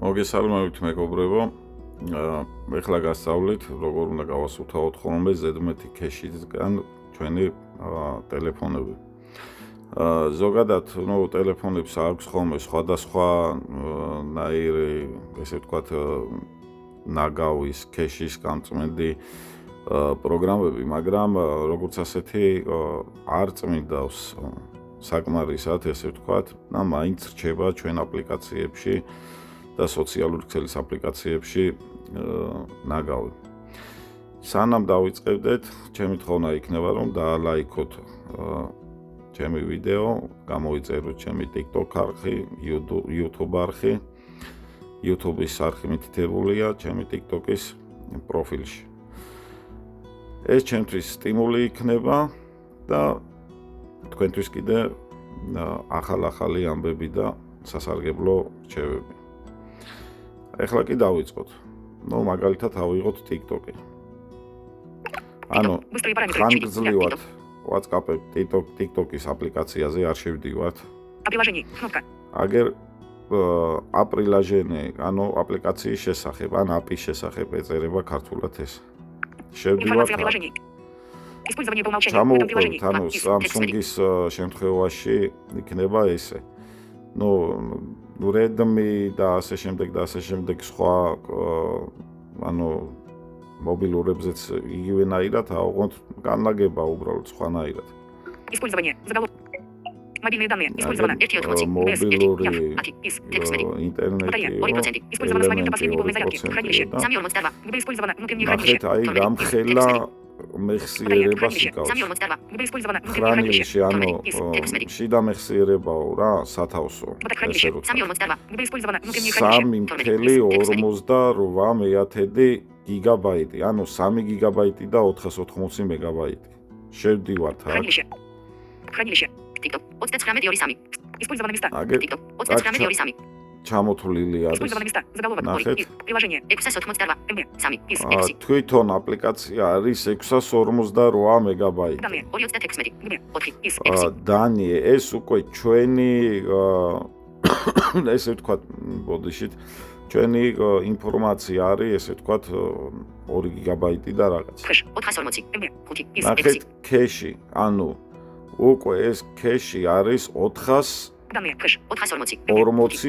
მოგესალმებით მეგობრებო. ეხლა გასწავლით, როგორ უნდა გავასუთაოთ ხოლმე ზედმეტი ქეშისგან ჩვენი ტელეფონები. ზოგადად, ტელეფონებს აქვს ხოლმე სხვადასხვა ნაირი, ესე ვთქვათ, ნაგავის ქეშის გამწმენდი პროგრამები, მაგრამ როგორც ასეთი არ წმინდავს საკმარისად, ესე ვთქვათ, და მაინც რჩება ჩვენ აპლიკაციებში და სოციალური ქსელის აპლიკაციებში ნაგავი. სანამ დავიწყებდეთ, ჩემი თხოვნა იქნება, რომ დაალაიქოთ ჩემი ვიდეო, გამოიწეროთ ჩემი TikTok არხი, YouTube არხი. YouTube-ის არხი მითითებულია ჩემი TikTok-ის პროფილში. ეს ჩემთვის სტიმული იქნება და თქვენთვის კიდე ახალი ამბები და სასარგებლო რჩევები. ეხლა კი დავიწყოთ. მაგალითად ავიღოთ TikTok-ი. ხანგრძლივად WhatsApp-ი TikTok-ის აპლიკაციაზე არ შევდივართ. აგერ აპრილაჟენი, აპლიკაციის შესახებ, API-ის შესახებ ეწერება ქართულად ეს. შევდივართ. ჩამოვუყურებთ, Samsung-ის შემთხვევაში იქნება ესე. Redmi და ასე შემდეგ სხვა მობილურებზეც იგივენაირად ავიღოთ განლაგება უბრალოდ სხვანაირად. Мобильные данные. Использовано. Мобилური интернет. Использовано с момента последней полной зарядки. Хранилище. Самиор Монстарва. Где использовано внутреннее хранилище. აი გამხელა მეხსიერებას იკავს. Где использовано внутреннее хранилище. შიდა მეხსიერებაო რა, სათავსო. Самиор Монстарва. Где использовано внутреннее хранилище. 3.48 მეათედი გიგაბაიტი, 3 გიგაბაიტი და 480 მეგაბაიტი. შევდივართ აქ. Хранилище. TikTok. 29.2. Использованы места. TikTok. 29.2. ჩამოთვლილი არის. Использованы места. Заголовок. Приложение. 682 MB. Сами. თვითონ აპლიკაცია არის 648 მეგაბაიტი. Данные. 216 MB. 4. დანიე, ეს უკვე ჩვენი ესე ვთქვათ, ბოდიშით, ჩვენი ინფორმაცია არის, ესე ვთქვათ, 2 გიგაბაიტი და რაღაც. 440 MB. 5. ნახეთ ქეში, უკვე ეს ქეში არის 440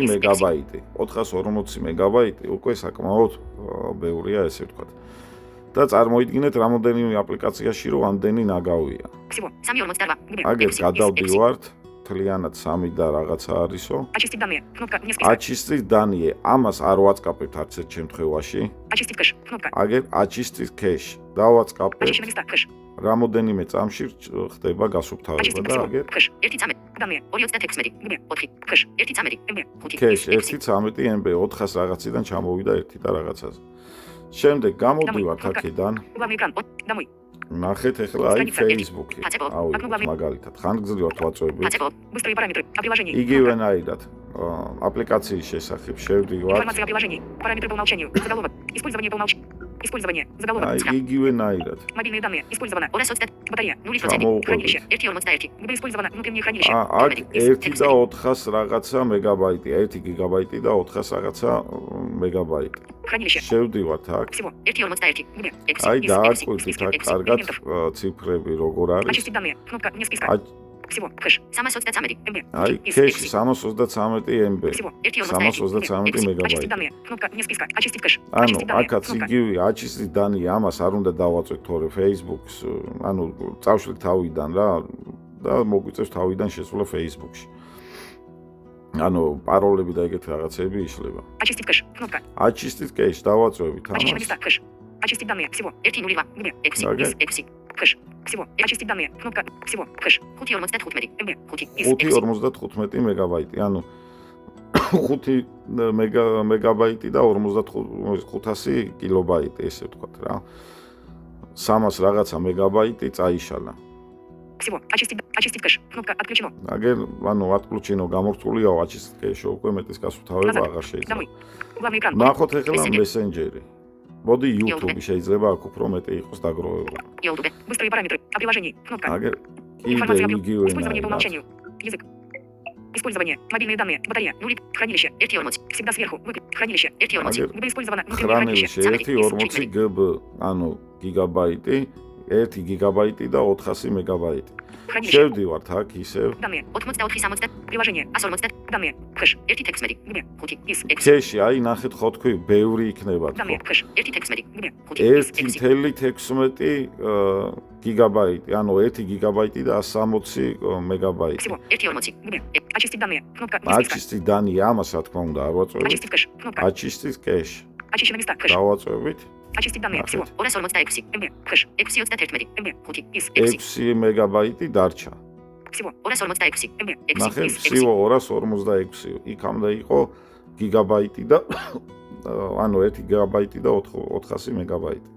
მეგაბაიტი. 440 მეგაბაიტი უკვე საკმაოდ ბევრია, ესე ვთქვათ. და წარმოიდგინეთ, რამოდენიმე აპლიკაციაში რომ ამდენი ნაგავია. აგერ გადავდივართ, თლიანად 3 და რაღაცა არისო. Очистить данные. ამას არ ვაწყაპებთ არც ერთ შემთხვევაში. აგერ очистить кэш. დავაწყაპებთ. რამოდენიმე წამში ხდება გასუფთავება და აგერ кэш 1.13 MB 400 რაღაციდან ჩამოვიდა 1 და რაღაცაზე. შემდეგ გამოდივართ აქედან. ნახეთ ახლა აი Facebook-ი. მაგალითად, ხანგრძლივად ვაწვევი. იგივენაირად აპლიკაციის შესახებ შევდივართ. Использование. Заголовок. იგივენაირად. Мобильные данные. Использовано. 220 батарея. 0%. Хранилище. 1.41. Где использовано внутреннее хранилище. 1 და 400 რაღაცა მეგაბაიტი, 1 გიგაბაიტი და 400 რაღაცა მეგაბაიტი. Хранилище. შევდივართ აქ. Всего. 1.41. Где? აი დააკვირდით აქ კარგად ციფრები როგორ არის. Очистить данные. Кнопка не списка. Всего. Кэш. 323 MB. აი кэш 323 MB. 323 мегабайт. Очистить данные. Кнопка не списка. Очистить кэш. აქაც იგივე очистить данные, ამას არ უნდა დავაწვეთ თორე Facebook-ს, წავშლით თავიდან რა და მოგვიწევს თავიდან შესვლა Facebook-ში. პაროლები და ეგეთი რაღაცები იშლება. Очистить кэш. Кнопка. Очистить кэш დავაწვევით ამას. Очистить данные. Всего. 1.02. MB. X. Кэш. Всего. Очистить данные. Кнопка. Всего. Кэш. 5.55 MB. 5.55 мегабайти. 5 мегабайти და 500 კილობაიტი, ესე ვთქვათ რა. 300 რაღაცა მეგაბაიტი წაიშალა. Всего. Очистить кэш. Кнопка отключено. აგერ, отключено გამორთულია, очистить кэш უკვე მეტის გასუფთავება აღარ შეიძლება. Главный экран. ნახოთ ახლა Messenger-ი. Боди YouTube შეიძლება აქ უფრო მეტი იყოს დაგროვებული. YouTube. Быстрые параметры. О приложении. Кнопка. Информация об использовании по умолчанию. Язык. Использование. Мобильные данные. Батарея. 0. Хранилище. 1.40. Всегда сверху. Хранилище. 1.40. ГБ использовано. Хранилище 1.40 ГБ. ანუ გიგაბაიტი, 1 გიგაბაიტი და 400 მეგაბაიტი. შევდივართ აქ ისევ. Данные. 84-60. Приложение. 140. Данные. Хэш. 1.16. ГБ. 5. Is. ქეში, აი ნახეთ ხო თქვი, ბევრი იქნება თქო. Данные. Хэш. 1.16. ГБ. 5. 1.16 გიგაბაიტი, ანუ 1 გიგაბაიტი და 160 მეგაბაიტი. Всего. 1.40. ГБ. Очистить данные. Кнопка. Очистить данные, ამას რა თქმა უნდა არ ვაწვევით. Очистить кэш. Кнопка. Очистить кэш. Очищены места. Хэш. დავაწვევით. Очистить данные. Всего. 246 МБ. Хэш. 6.31 МБ. 5. Is. 6 მეგაბაიტი დარჩა. Всего. 246 МБ. ნახე, всего 246. იქამდე იყო გიგაბაიტი და ანუ 1 გიგაბაიტი და 400 მეგაბაიტი.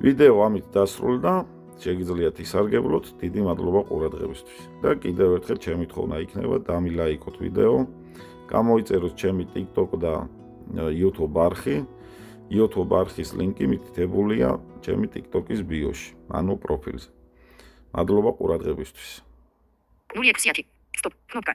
ვიდეო ამით დასრულდა. შეგიძლიათ ისარგებლოთ. დიდი მადლობა ყურადღებისთვის. და კიდევ ერთხელ ჩემი თხოვნა იქნება დამილაიკოთ ვიდეო. გამოიწეროთ ჩემი TikTok და YouTube არხი. YouTube არხის ლინკი მითითებულია ჩემი TikTok-ის ბიოში, ანუ პროფილზე. მადლობა ყურადღებისთვის. 0.10. Стоп. Кнопка.